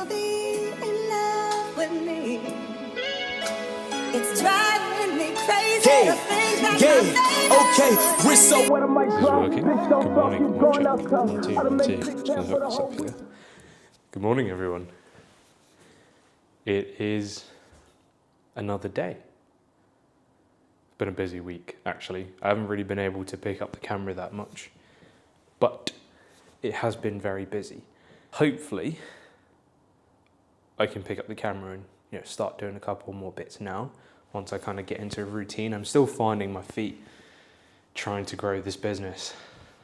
wanna be in love with me. It's driving me crazy. Okay, we're so what am I Working. Good morning. One check. 1 2 1 2. Just gonna hook this up here. Good morning, everyone. It is another day. It's been a busy week, actually. I haven't really been able to pick up the camera that much, but it has been very busy. Hopefully, I can pick up the camera and start doing a couple more bits now. Once I kind of get into a routine, I'm still finding my feet trying to grow this business.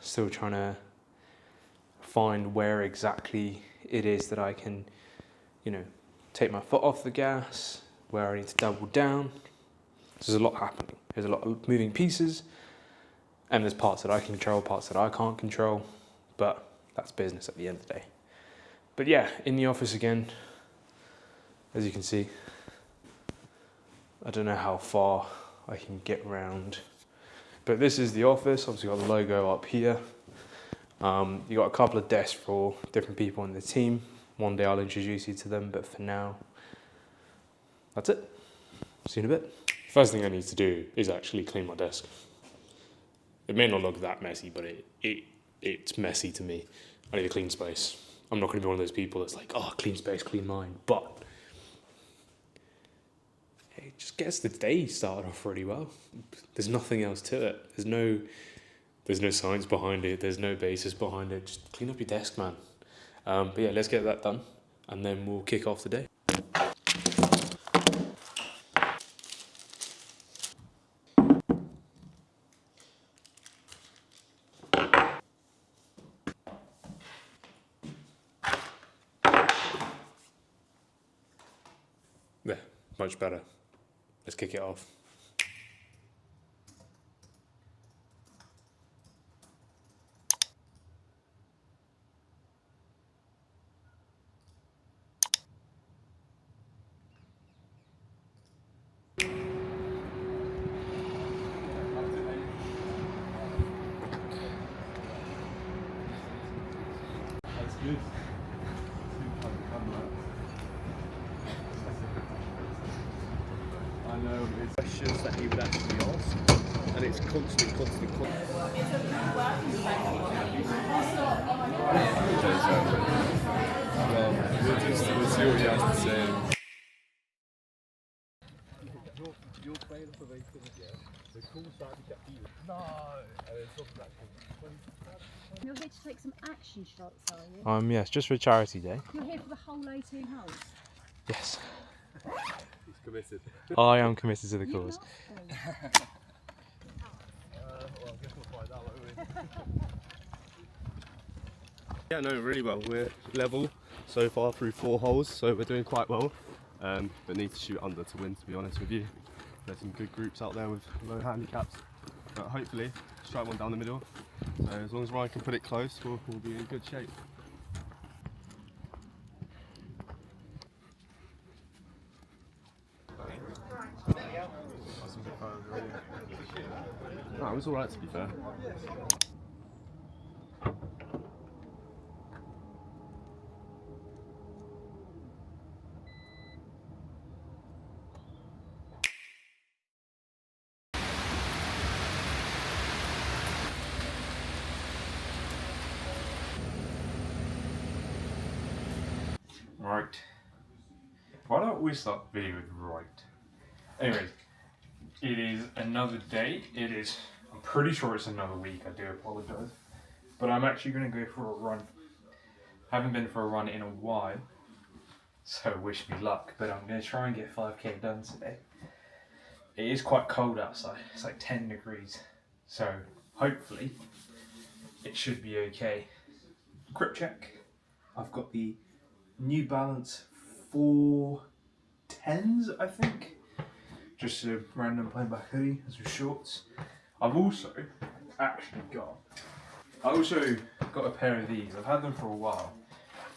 Still trying to find where exactly it is that I can, take my foot off the gas, where I need to double down. There's a lot happening. There's a lot of moving pieces, and there's parts that I can control, parts that I can't control, but that's business at the end of the day. But yeah, in the office again, as you can see. I don't know how far I can get around, but this is the office. Obviously got the logo up here. You got a couple of desks for different people in the team. One day I'll introduce you to them, but for now, that's it. See you in a bit. First thing I need to do is actually clean my desk. It may not look that messy, but it's messy to me. I need a clean space. I'm not going to be one of those people that's like, oh, clean space, clean mind, but it just gets the day started off really well. There's nothing else to it. There's no science behind it. There's no basis behind it. Just clean up your desk, man. But yeah, let's get that done, and then we'll kick off the day. There, much better. Let's kick it off. Good. I know it's questions that he would actually ask, and it's constant. We'll see what he has to say. You're playing for me, the cool side of that view. No! You're here to take some action shots, are you? Yes, just for charity day. You're here for the whole 18 holes? Yes. He's committed. I am committed to the You're cause. not, Well, I guess we'll find out, won't we? Yeah, no, really well. We're level so far through 4 holes, so we're doing quite well. But need to shoot under to win, to be honest with you. There's some good groups out there with low handicaps, but hopefully strike one down the middle. So as long as Ryan can put it close, we'll be in good shape. No, it was alright, to be fair. Right. Why don't we start the video with right? Anyways, it is another day. I'm pretty sure it's another week. I do apologise. But I'm actually going to go for a run. Haven't been for a run in a while, so wish me luck. But I'm going to try and get 5k done today. It is quite cold outside. It's like 10 degrees. So hopefully it should be okay. Grip check. I've got the New Balance 410s, I think. Just a random plain black hoodie as with shorts. I've also got a pair of these. I've had them for a while,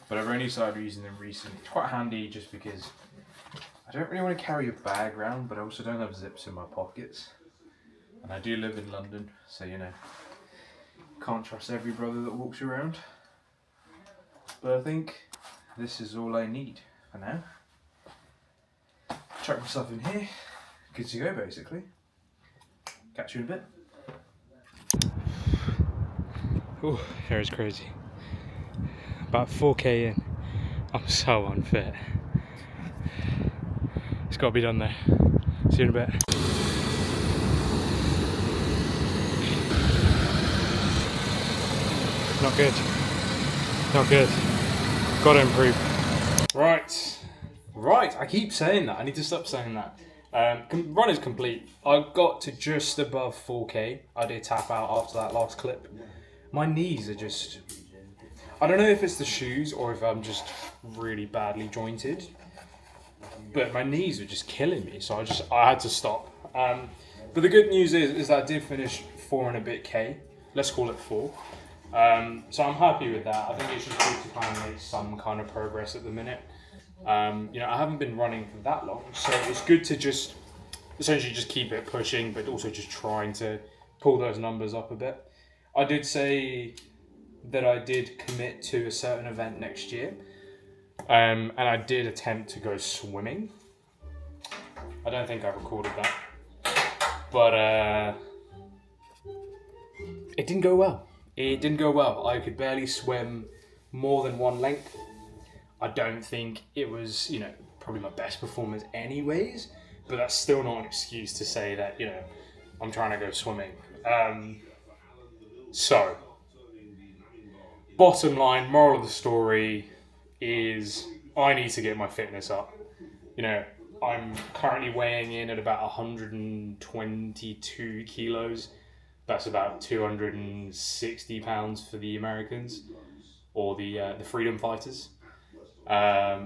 but I've only started using them recently. It's quite handy just because I don't really want to carry a bag around, but I also don't have zips in my pockets. And I do live in London, so can't trust every brother that walks around. But I think this is all I need for now. Chuck myself in here, good to go basically. Catch you in a bit. Oh, hair is crazy. About 4k in. I'm so unfit. It's got to be done though. See you in a bit. Not good. Not good. Got to improve. Right. I keep saying that. I need to stop saying that. Run is complete. I got to just above 4k. I did tap out after that last clip. My knees are just... I don't know if it's the shoes or if I'm just really badly jointed. But my knees were just killing me, so I had to stop. But the good news is that I did finish 4 and a bit K. Let's call it 4. So I'm happy with that. I think it's just good to kind of make some kind of progress at the minute. I haven't been running for that long, so it's good to just essentially just keep it pushing, but also just trying to pull those numbers up a bit. I did say that I did commit to a certain event next year, and I did attempt to go swimming. I don't think I recorded that, but it didn't go well. I could barely swim more than one length. I don't think it was, probably my best performance anyways, but that's still not an excuse to say that, I'm trying to go swimming. So, bottom line, moral of the story is I need to get my fitness up. I'm currently weighing in at about 122 kilos. That's about 260 pounds for the Americans, or the freedom fighters.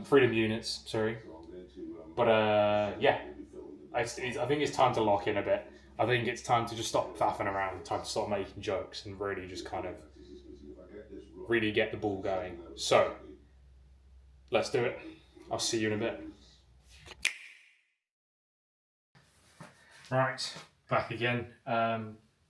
Freedom units, sorry. But I think it's time to lock in a bit. I think it's time to just stop faffing around, time to stop making jokes and really just kind of really get the ball going. So, let's do it. I'll see you in a bit. Right, back again.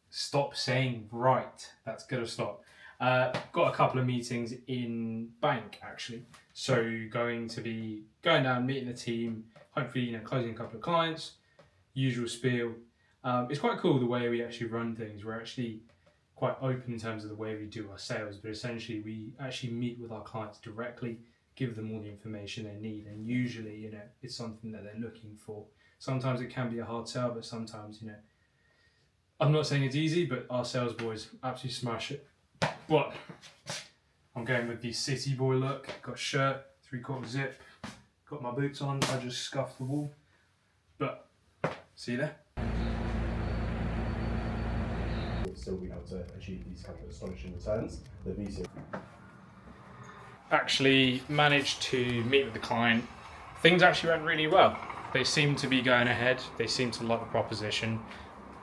Stop saying right. That's gotta stop. Got a couple of meetings in bank actually. So going to be going down, meeting the team, hopefully closing a couple of clients, usual spiel. It's quite cool the way we actually run things. We're actually quite open in terms of the way we do our sales, but essentially we actually meet with our clients directly, give them all the information they need, and usually it's something that they're looking for. Sometimes it can be a hard sell, but sometimes I'm not saying it's easy, but our sales boys absolutely smash it. But I'm going with the city boy look. Got a shirt, 3/4 zip, got my boots on. I just scuffed the wall, but see you there. Still be able to achieve these kind of astonishing returns. The VC actually managed to meet with the client. Things actually went really well. They seem to be going ahead. They seem to like the proposition.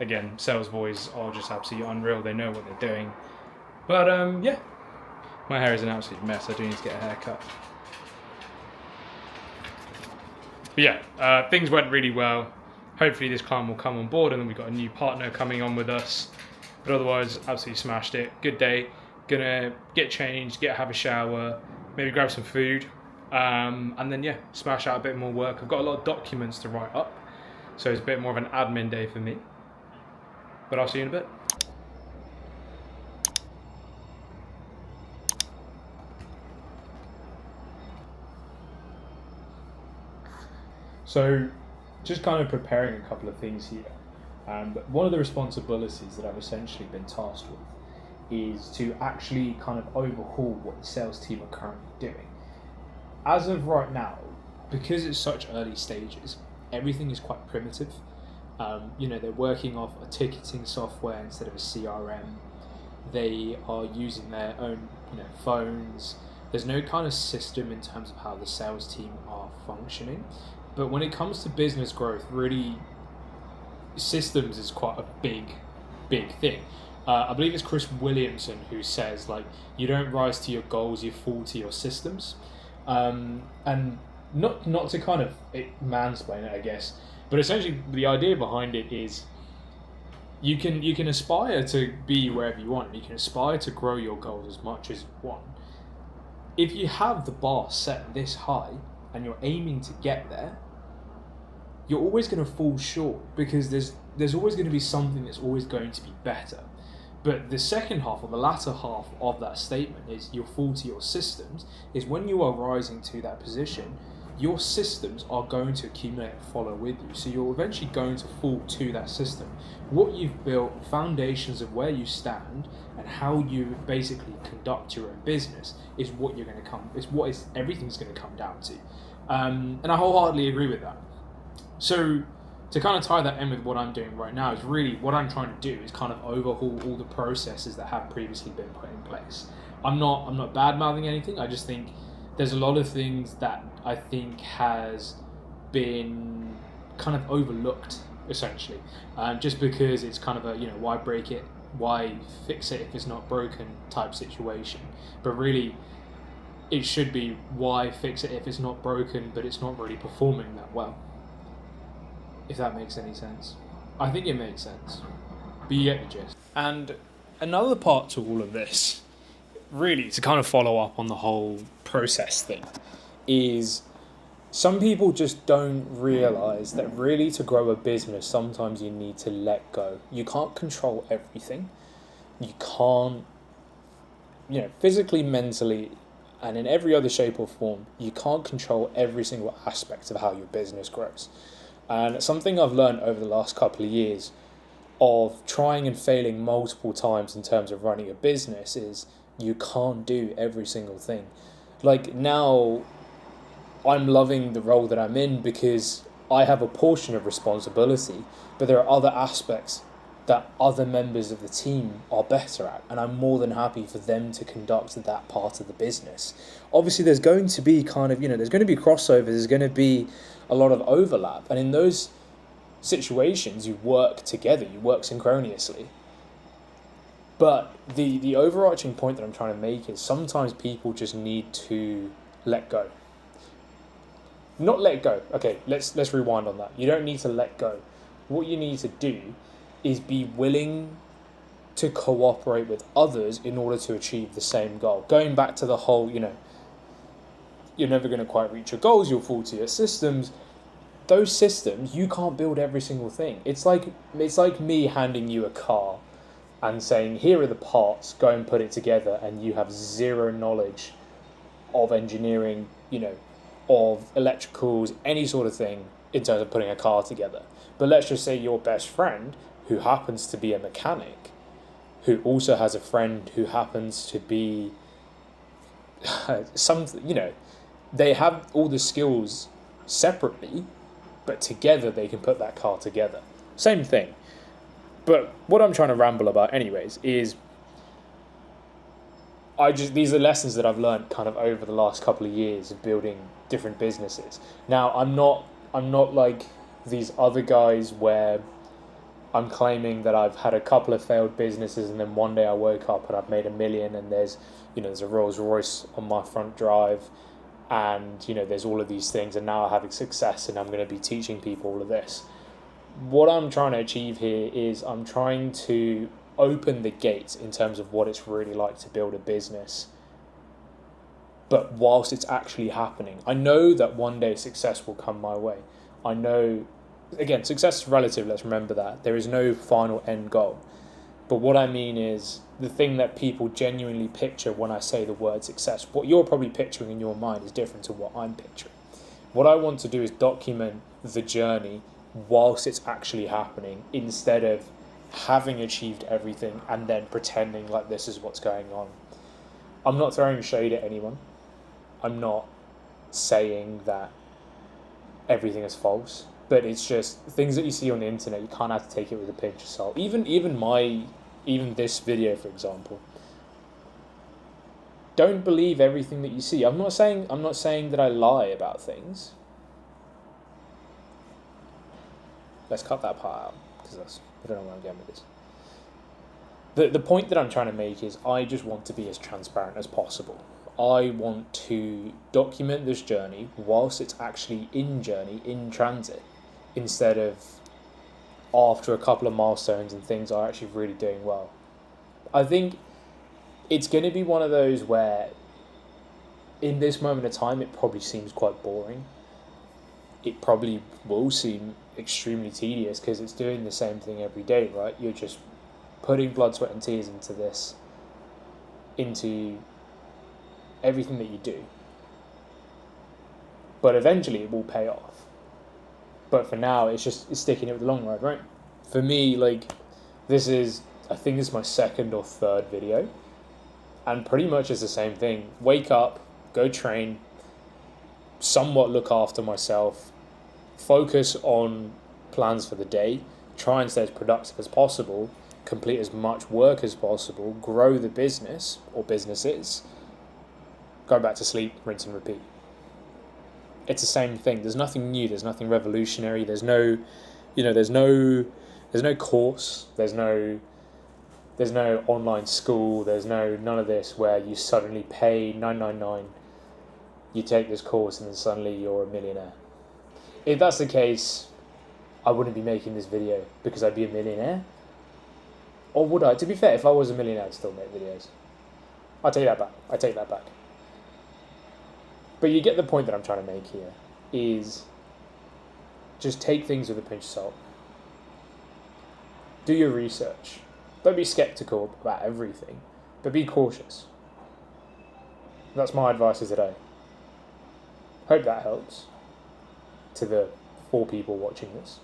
Again, sales boys are just absolutely unreal. They know what they're doing. But my hair is an absolute mess. I do need to get a haircut. But things went really well. Hopefully this client will come on board, and then we've got a new partner coming on with us. But otherwise, absolutely smashed it. Good day. Gonna get changed, have a shower, maybe grab some food, and then smash out a bit more work. I've got a lot of documents to write up, so it's a bit more of an admin day for me. But I'll see you in a bit. So, just kind of preparing a couple of things here. But one of the responsibilities that I've essentially been tasked with is to actually kind of overhaul what the sales team are currently doing. As of right now, because it's such early stages, everything is quite primitive. They're working off a ticketing software instead of a CRM. They are using their own, phones. There's no kind of system in terms of how the sales team are functioning. But when it comes to business growth, really, systems is quite a big thing. I believe it's Chris Williamson who says, you don't rise to your goals, you fall to your systems. And not to kind of mansplain it, I guess, but essentially the idea behind it is you can aspire to be wherever you want. You can aspire to grow your goals as much as you want. if you have the bar set this high and you're aiming to get there, you're always going to fall short, because there's always going to be something that's always going to be better. But the second half, or the latter half of that statement, is you'll fall to your systems, is when you are rising to that position, your systems are going to accumulate and follow with you. So you're eventually going to fall to that system. What you've built, foundations of where you stand and how you basically conduct your own business is what you're going to come, everything's going to come down to. And I wholeheartedly agree with that. So to kind of tie that in with what I'm doing right now, is really what I'm trying to do is kind of overhaul all the processes that have previously been put in place. I'm not bad mouthing anything. I just think there's a lot of things that I think has been kind of overlooked, essentially, just because it's kind of a, why break it, why fix it if it's not broken type situation. But really, it should be why fix it if it's not broken, but it's not really performing that well. If that makes any sense. I think it makes sense. But you get the gist. And another part to all of this, really, to kind of follow up on the whole process thing, is some people just don't realise that really to grow a business, sometimes you need to let go. You can't control everything. You can't, physically, mentally, and in every other shape or form, you can't control every single aspect of how your business grows. And something I've learned over the last couple of years of trying and failing multiple times in terms of running a business is you can't do every single thing. Like now, I'm loving the role that I'm in because I have a portion of responsibility, but there are other aspects that other members of the team are better at, and I'm more than happy for them to conduct that part of the business. Obviously, there's going to be there's going to be crossovers, there's going to be a lot of overlap, and in those situations, you work together, you work synchronously. But the overarching point that I'm trying to make is sometimes people just need to let go. Not let go. Okay, let's rewind on that. You don't need to let go. What you need to do is be willing to cooperate with others in order to achieve the same goal. Going back to the whole, you're never going to quite reach your goals, you'll fall to your systems. Those systems, you can't build every single thing. It's like me handing you a car and saying, here are the parts, go and put it together, and you have zero knowledge of engineering, of electricals, any sort of thing in terms of putting a car together. But let's just say your best friend, who happens to be a mechanic, who also has a friend who happens to be they have all the skills separately, but together they can put that car together. Same thing. But what I'm trying to ramble about anyways is these are lessons that I've learned kind of over the last couple of years of building different businesses. Now, I'm not like these other guys where I'm claiming that I've had a couple of failed businesses and then one day I woke up and I've made $1 million and there's a Rolls Royce on my front drive and there's all of these things and now I'm having success and I'm going to be teaching people all of this. What I'm trying to achieve here is I'm trying to open the gates in terms of what it's really like to build a business, but whilst it's actually happening. I know that one day success will come my way. I know, again, success is relative, let's remember that. There is no final end goal. But what I mean is the thing that people genuinely picture when I say the word success. What you're probably picturing in your mind is different to what I'm picturing. What I want to do is document the journey whilst it's actually happening, instead of having achieved everything and then pretending like this is what's going on. I'm not throwing shade at anyone. I'm not saying that everything is false, but it's just things that you see on the internet, you kind of have to take it with a pinch of salt. Even this video, for example. Don't believe everything that you see. I'm not saying that I lie about things. Let's cut that part out, because I don't know where I'm going with this. The point that I'm trying to make is I just want to be as transparent as possible. I want to document this journey whilst it's actually in transit, instead of after a couple of milestones and things are actually really doing well. I think it's going to be one of those where in this moment of time, it probably seems quite boring. It probably will seem extremely tedious because it's doing the same thing every day, right? You're just putting blood, sweat, and tears into this, into everything that you do. But eventually it will pay off. But for now, it's sticking it with the long ride, right? For me, like, I think this is my second or third video. And pretty much it's the same thing. Wake up, go train, somewhat look after myself, focus on plans for the day, try and stay as productive as possible, complete as much work as possible, grow the business or businesses, go back to sleep, rinse and repeat. It's the same thing. There's nothing new. There's nothing revolutionary. There's no course. There's no online school. There's none of this where you suddenly pay $9.99. You take this course and then suddenly you're a millionaire. If that's the case, I wouldn't be making this video because I'd be a millionaire. Or would I? To be fair, if I was a millionaire, I'd still make videos. I take that back. But you get the point that I'm trying to make here, is just take things with a pinch of salt. Do your research. Don't be skeptical about everything, but be cautious. That's my advice for today. Hope that helps to the 4 people watching this.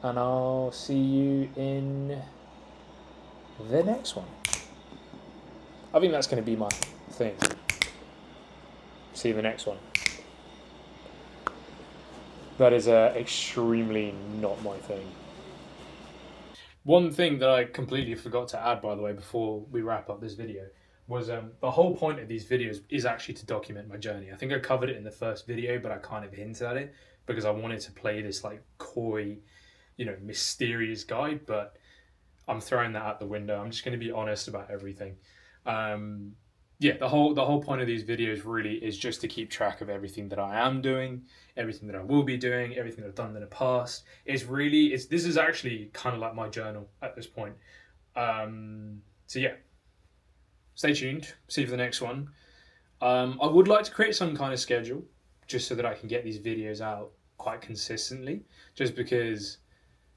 And I'll see you in the next one. I think that's going to be my thing. See you in the next one. That is extremely not my thing. One thing that I completely forgot to add, by the way, before we wrap up this video, was the whole point of these videos is actually to document my journey. I think I covered it in the first video, but I kind of hinted at it because I wanted to play this like coy, mysterious guy, but I'm throwing that out the window. I'm just going to be honest about everything. The whole point of these videos really is just to keep track of everything that I am doing, everything that I will be doing, everything that I've done in the past. This is actually kind of like my journal at this point. Stay tuned. See you for the next one. I would like to create some kind of schedule just so that I can get these videos out quite consistently, just because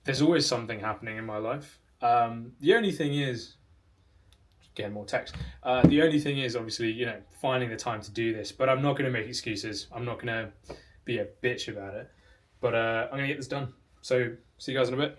there's always something happening in my life. The only thing is, getting more text. The only thing is obviously, finding the time to do this, but I'm not going to make excuses. I'm not going to be a bitch about it, but I'm going to get this done. So see you guys in a bit.